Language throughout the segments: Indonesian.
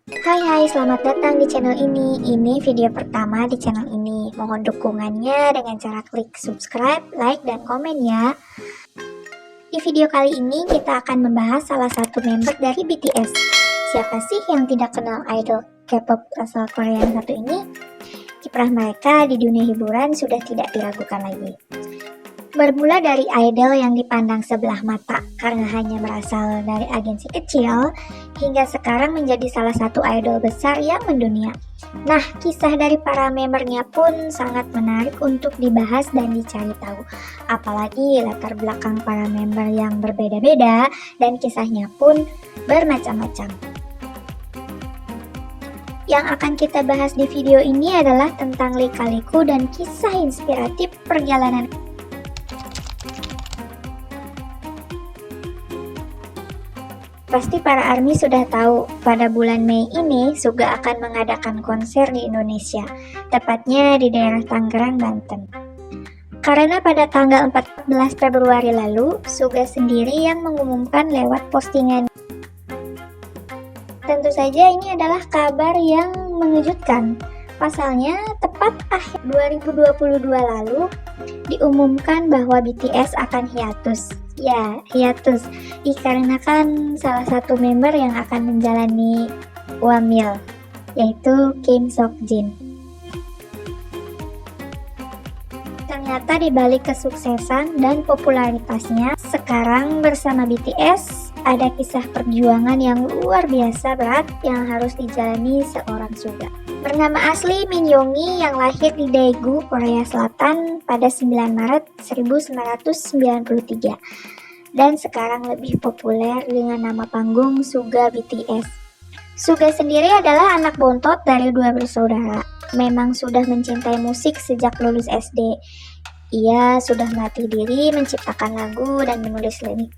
Hai, selamat datang di channel ini. Ini video pertama di channel ini. Mohon dukungannya dengan cara klik subscribe, like, dan komen ya. Di video kali ini kita akan membahas salah satu member dari BTS. Siapa sih yang tidak kenal idol K-pop asal Korea yang satu ini? Kiprah mereka di dunia hiburan sudah tidak diragukan lagi. Bermula dari idol yang dipandang sebelah mata karena hanya berasal dari agensi kecil, hingga sekarang menjadi salah satu idol besar yang mendunia. Nah, kisah dari para membernya pun sangat menarik untuk dibahas dan dicari tahu. Apalagi latar belakang para member yang berbeda-beda dan kisahnya pun bermacam-macam. Yang akan kita bahas di video ini adalah tentang lika-liku dan kisah inspiratif perjalanan. Pasti para ARMY sudah tahu, pada bulan Mei ini Suga akan mengadakan konser di Indonesia, tepatnya di daerah Tangerang, Banten. Karena pada tanggal 14 Februari lalu, Suga sendiri yang mengumumkan lewat postingan. Tentu saja ini adalah kabar yang mengejutkan. Pasalnya, tepat akhir 2022 lalu, diumumkan bahwa BTS akan hiatus. Ya, hiatus dikarenakan salah satu member yang akan menjalani wamil, yaitu Kim Seokjin. Ternyata di balik kesuksesan dan popularitasnya, sekarang bersama BTS ada kisah perjuangan yang luar biasa berat yang harus dijalani seorang Suga. Bernama asli Min Yoongi yang lahir di Daegu, Korea Selatan pada 9 Maret 1993 dan sekarang lebih populer dengan nama panggung Suga BTS. Suga sendiri adalah anak bontot dari dua bersaudara. Memang sudah mencintai musik sejak lulus SD. Ia sudah melatih diri menciptakan lagu dan menulis lirik.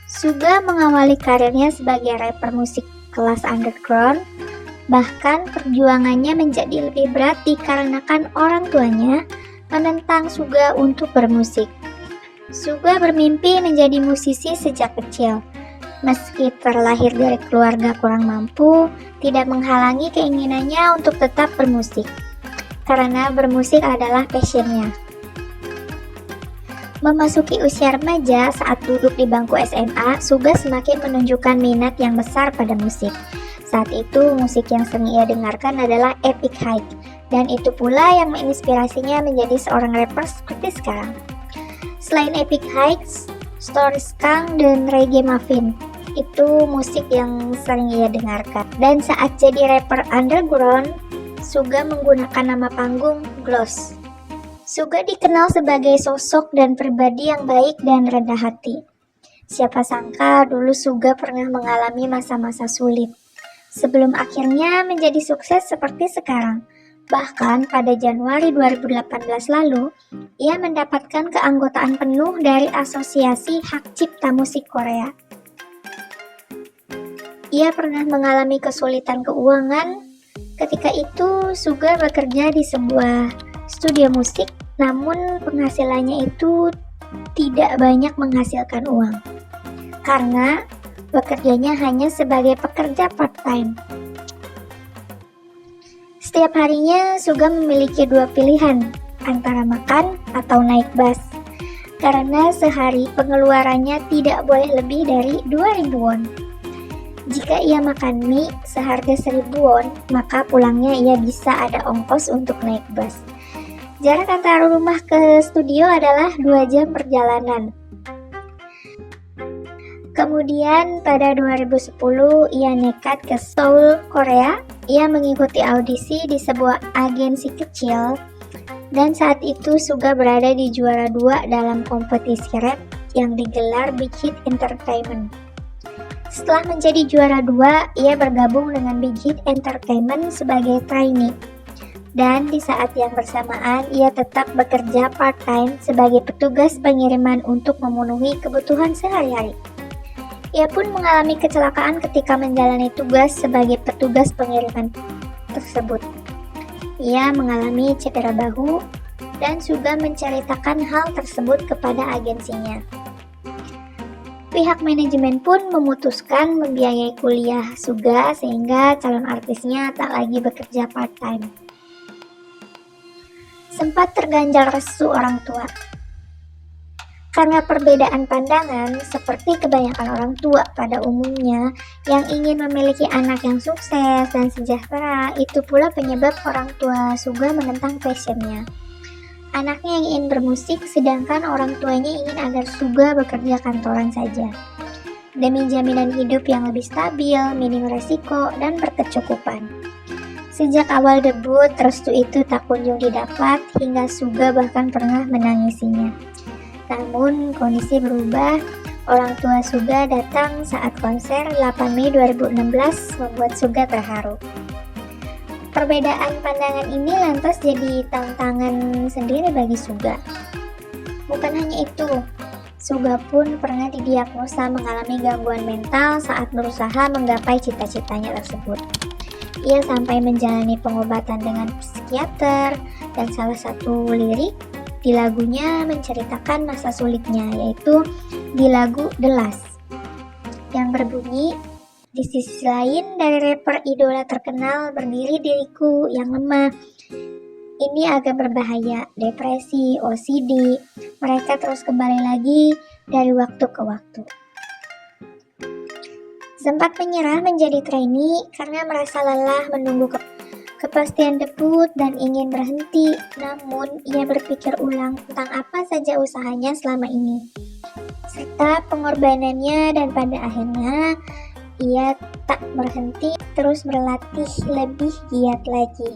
Suga mengawali karirnya sebagai rapper musik kelas underground. Bahkan perjuangannya menjadi lebih berat dikarenakan orang tuanya menentang Suga untuk bermusik. Suga bermimpi menjadi musisi sejak kecil. Meski terlahir dari keluarga kurang mampu, tidak menghalangi keinginannya untuk tetap bermusik. Karena bermusik adalah passionnya. Memasuki usia remaja saat duduk di bangku SMA, Suga semakin menunjukkan minat yang besar pada musik. Saat itu, musik yang sering ia dengarkan adalah Epic High, dan itu pula yang menginspirasinya menjadi seorang rapper seperti sekarang. Selain Epic High, Story Skunk dan Reggae Muffin, itu musik yang sering ia dengarkan. Dan saat jadi rapper underground, Suga menggunakan nama panggung Gloss. Suga dikenal sebagai sosok dan pribadi yang baik dan rendah hati. Siapa sangka dulu Suga pernah mengalami masa-masa sulit, sebelum akhirnya menjadi sukses seperti sekarang. Bahkan pada Januari 2018 lalu, ia mendapatkan keanggotaan penuh dari Asosiasi Hak Cipta Musik Korea. Ia pernah mengalami kesulitan keuangan. Ketika itu, Suga bekerja di sebuah studio musik, namun penghasilannya itu tidak banyak menghasilkan uang. Karena bekerjanya hanya sebagai pekerja part-time. Setiap harinya Suga memiliki dua pilihan, antara makan atau naik bus. Karena sehari pengeluarannya tidak boleh lebih dari 2.000 won. Jika ia makan mie seharga 1.000 won, maka pulangnya ia bisa ada ongkos untuk naik bus. Jarak antara rumah ke studio adalah 2 jam perjalanan. Kemudian pada 2010 ia nekat ke Seoul, Korea. Ia mengikuti audisi di sebuah agensi kecil dan saat itu Suga berada di juara 2 dalam kompetisi rap yang digelar Big Hit Entertainment. Setelah menjadi juara 2, ia bergabung dengan Big Hit Entertainment sebagai trainee. Dan di saat yang bersamaan ia tetap bekerja part-time sebagai petugas pengiriman untuk memenuhi kebutuhan sehari-hari. Ia pun mengalami kecelakaan ketika menjalani tugas sebagai petugas pengiriman tersebut. Ia mengalami cedera bahu dan Suga menceritakan hal tersebut kepada agensinya. Pihak manajemen pun memutuskan membiayai kuliah Suga sehingga calon artisnya tak lagi bekerja part-time. Sempat terganjal restu orang tua. Karena perbedaan pandangan, seperti kebanyakan orang tua pada umumnya yang ingin memiliki anak yang sukses dan sejahtera, itu pula penyebab orang tua Suga menentang passionnya. Anaknya yang ingin bermusik, sedangkan orang tuanya ingin agar Suga bekerja kantoran saja. Demi jaminan hidup yang lebih stabil, minim resiko, dan berkecukupan. Sejak awal debut, restu itu tak kunjung didapat hingga Suga bahkan pernah menangisinya. Namun, kondisi berubah. Orang tua Suga datang saat konser 8 Mei 2016 membuat Suga terharu. Perbedaan pandangan ini lantas jadi tantangan sendiri bagi Suga. Bukan hanya itu, Suga pun pernah didiagnosa mengalami gangguan mental saat berusaha menggapai cita-citanya tersebut. Ia sampai menjalani pengobatan dengan psikiater, dan salah satu lirik di lagunya menceritakan masa sulitnya, yaitu di lagu The Last, yang berbunyi, "Di sisi lain dari rapper idola terkenal berdiri diriku yang lemah. Ini agak berbahaya, depresi, OCD. Mereka terus kembali lagi dari waktu ke waktu." Sempat menyerah menjadi trainee karena merasa lelah menunggu kepastian debut dan ingin berhenti, namun ia berpikir ulang tentang apa saja usahanya selama ini, serta pengorbanannya, dan pada akhirnya ia tak berhenti, terus berlatih lebih giat lagi.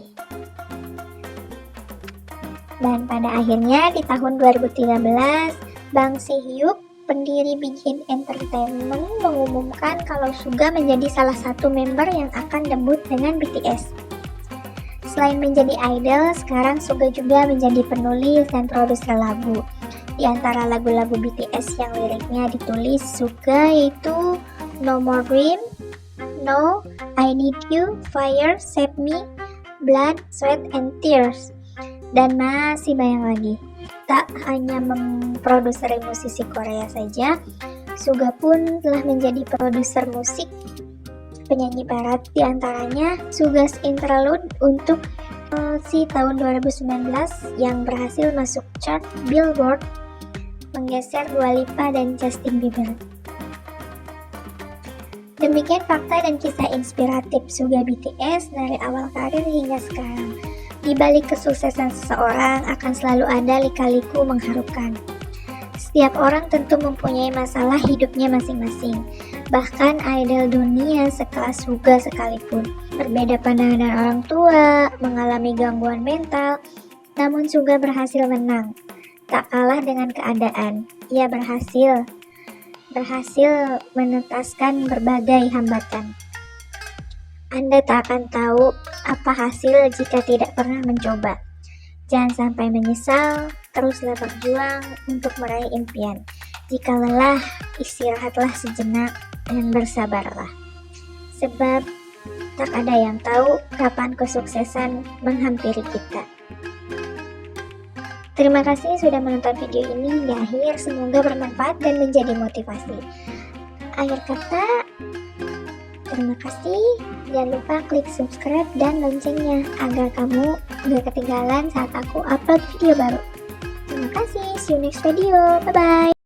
Dan pada akhirnya di tahun 2013, Bang Si-hyuk, pendiri Big Hit Entertainment, mengumumkan kalau Suga menjadi salah satu member yang akan debut dengan BTS. Selain menjadi idol, sekarang Suga juga menjadi penulis dan produser lagu. Di antara lagu-lagu BTS yang liriknya ditulis Suga yaitu No More Dream, No, I Need You, Fire, Save Me, Blood, Sweat, and Tears, dan masih banyak lagi. Tak hanya memproduksi musisi Korea saja, Suga pun telah menjadi produser musik penyanyi barat, di antaranya Suga's Interlude untuk si tahun 2019 yang berhasil masuk chart Billboard, menggeser Dua Lipa dan Justin Bieber. Demikian fakta dan kisah inspiratif Suga BTS dari awal karir hingga sekarang. Di balik kesuksesan seseorang akan selalu ada lika-liku mengharukan. Setiap orang tentu mempunyai masalah hidupnya masing-masing. Bahkan idol dunia sekelas Suga sekalipun berbeda pandangan dengan orang tua, mengalami gangguan mental, namun Suga berhasil menang. Tak kalah dengan keadaan, ia berhasil menuntaskan berbagai hambatan. Anda tak akan tahu apa hasil jika tidak pernah mencoba. Jangan sampai menyesal, teruslah berjuang untuk meraih impian. Jika lelah, istirahatlah sejenak dan bersabarlah. Sebab tak ada yang tahu kapan kesuksesan menghampiri kita. Terima kasih sudah menonton video ini hingga akhir. Semoga bermanfaat dan menjadi motivasi. Akhir kata, terima kasih. Jangan lupa klik subscribe dan loncengnya agar kamu gak ketinggalan saat aku upload video baru. Terima kasih. See you next video. Bye bye.